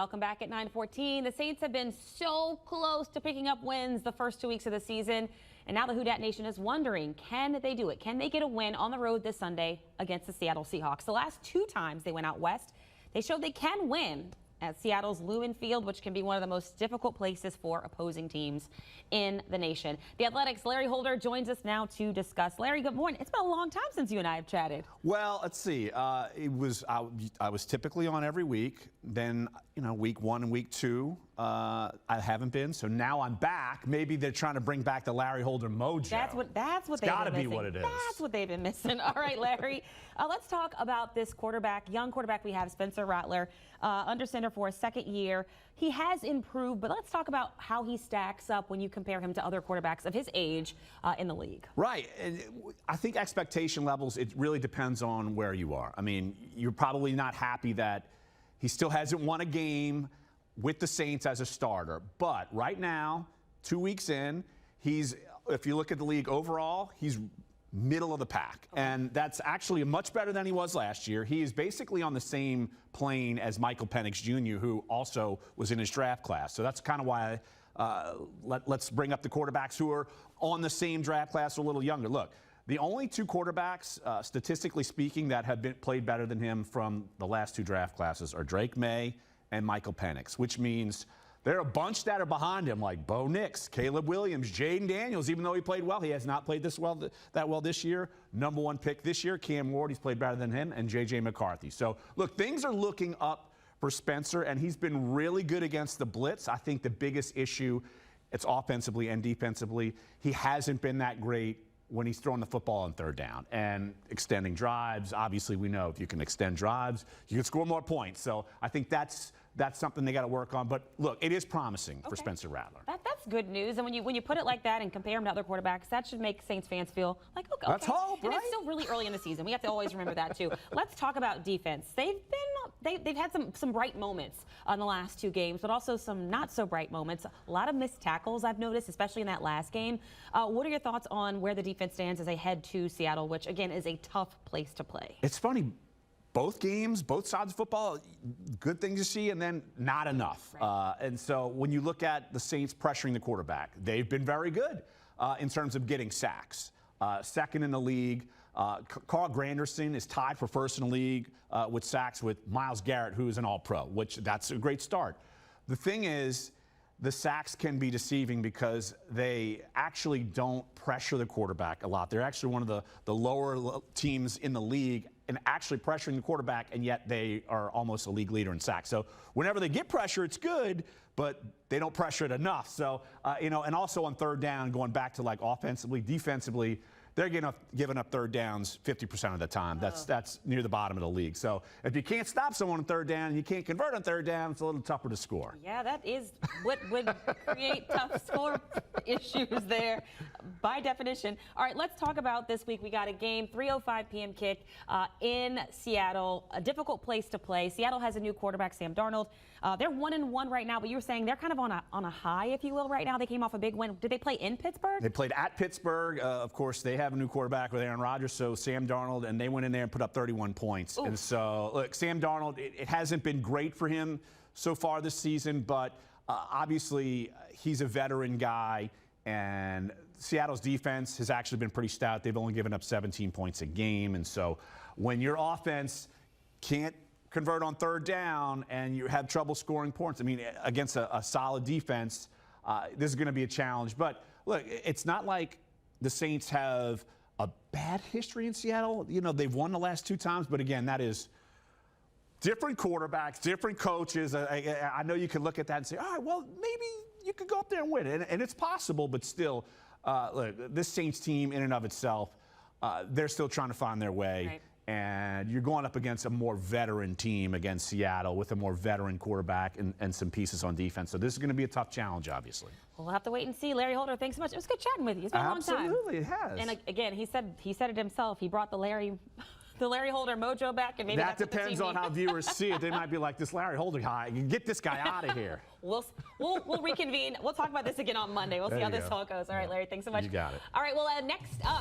Welcome back at 9:14. The Saints have been so close to picking up wins the first 2 weeks of the season. And now the Who Dat Nation is wondering, can they do it? Can they get a win on the road this Sunday against the Seattle Seahawks? The last 2 times they went out west, they showed they can win at Seattle's Lumen Field, which can be one of the most difficult places for opposing teams in the nation. The Athletics' Larry Holder joins us now to discuss. Larry, good morning. It's been a long time since you and I have chatted. Well, let's see. I was typically on every week. Then, week 1 and week 2, I haven't been. So now I'm back. Maybe they're trying to bring back the Larry Holder mojo. That's what it's got to be what it is. That's what they've been missing. All right, Larry. Let's talk about this young quarterback we have, Spencer Rattler, under center for a second year. He has improved, but let's talk about how he stacks up when you compare him to other quarterbacks of his age in the league. Right. And I think expectation levels, it really depends on where you are. I mean, you're probably not happy that he still hasn't won a game with the Saints as a starter. But right now, 2 weeks in, if you look at the league overall, he's middle of the pack. And that's actually much better than he was last year. He is basically on the same plane as Michael Penix Jr., who also was in his draft class. So that's kind of why let's bring up the quarterbacks who are on the same draft class or a little younger. Look, the only 2 quarterbacks, statistically speaking, that have played better than him from the last 2 draft classes are Drake May and Michael Penix, which means there are a bunch that are behind him, like Bo Nix, Caleb Williams, Jaden Daniels. Even though he played well, he has not played that well this year. Number 1 pick this year, Cam Ward, he's played better than him, and J.J. McCarthy. So, look, things are looking up for Spencer, and he's been really good against the blitz. I think the biggest issue, it's offensively and defensively. He hasn't been that great when he's throwing the football on 3rd down and extending drives. Obviously, we know if you can extend drives, you can score more points. So I think that's something they got to work on. But look, it is promising for Spencer Rattler. That's good news. And when you put it like that and compare him to other quarterbacks, that should make Saints fans feel like, okay. Let's hope, and right? it's still really early in the season. We have to always remember that too. Let's talk about defense. They've had some bright moments on the last 2 games, but also some not so bright moments. A lot of missed tackles I've noticed, especially in that last game. What are your thoughts on where the defense stands as they head to Seattle, which again is a tough place to play? It's funny. Both games, both sides of football, good things to see, and then not enough. Right. And so when you look at the Saints pressuring the quarterback, they've been very good in terms of getting sacks. Second in the league. Carl Granderson is tied for first in the league with sacks with Myles Garrett, who is an all-pro, which that's a great start. The thing is, the sacks can be deceiving because they actually don't pressure the quarterback a lot. They're actually one of the lower teams in the league and actually pressuring the quarterback, and yet they are almost a league leader in sacks. So whenever they get pressure, it's good, but they don't pressure it enough. So, and also on 3rd down, going back to like offensively, defensively, they're giving up 3rd downs 50% of the time. That's near the bottom of the league. So if you can't stop someone on 3rd down and you can't convert on 3rd down, it's a little tougher to score. Yeah, that is what would create tough score issues there by definition. All right, let's talk about this week. We got a game, 3:05 p.m. kick in Seattle, a difficult place to play. Seattle has a new quarterback, Sam Darnold. They're 1-1 right now, but you were saying they're kind of on a high, if you will, right now. They came off a big win. Did they play in Pittsburgh? They played at Pittsburgh. Of course, they have a new quarterback with Aaron Rodgers, so Sam Darnold, and they went in there and put up 31 points. Ooh. And so, look, Sam Darnold, it hasn't been great for him so far this season, but obviously he's a veteran guy, and Seattle's defense has actually been pretty stout. They've only given up 17 points a game, and so when your offense can't convert on 3rd down and you have trouble scoring points, I mean, against a solid defense, this is going to be a challenge. But look, it's not like the Saints have a bad history in Seattle. They've won the last 2 times, but again, that is different quarterbacks, different coaches. I know you can look at that and say, all right, well, maybe you could go up there and win it. And it's possible, but still, look, this Saints team in and of itself, they're still trying to find their way. Right. And you're going up against a more veteran team against Seattle with a more veteran quarterback and some pieces on defense. So this is going to be a tough challenge, obviously. We'll have to wait and see. Larry Holder, thanks so much. It was good chatting with you. It's been a long time. Absolutely, it has. And again, he said it himself. He brought the Larry Holder mojo back, and maybe that depends on how viewers see it. They might be like, this Larry Holder guy, get this guy out of here. We'll reconvene. We'll talk about this again on Monday. We'll see how this all goes. All right, Larry, thanks so much. You got it. All right, well, next up.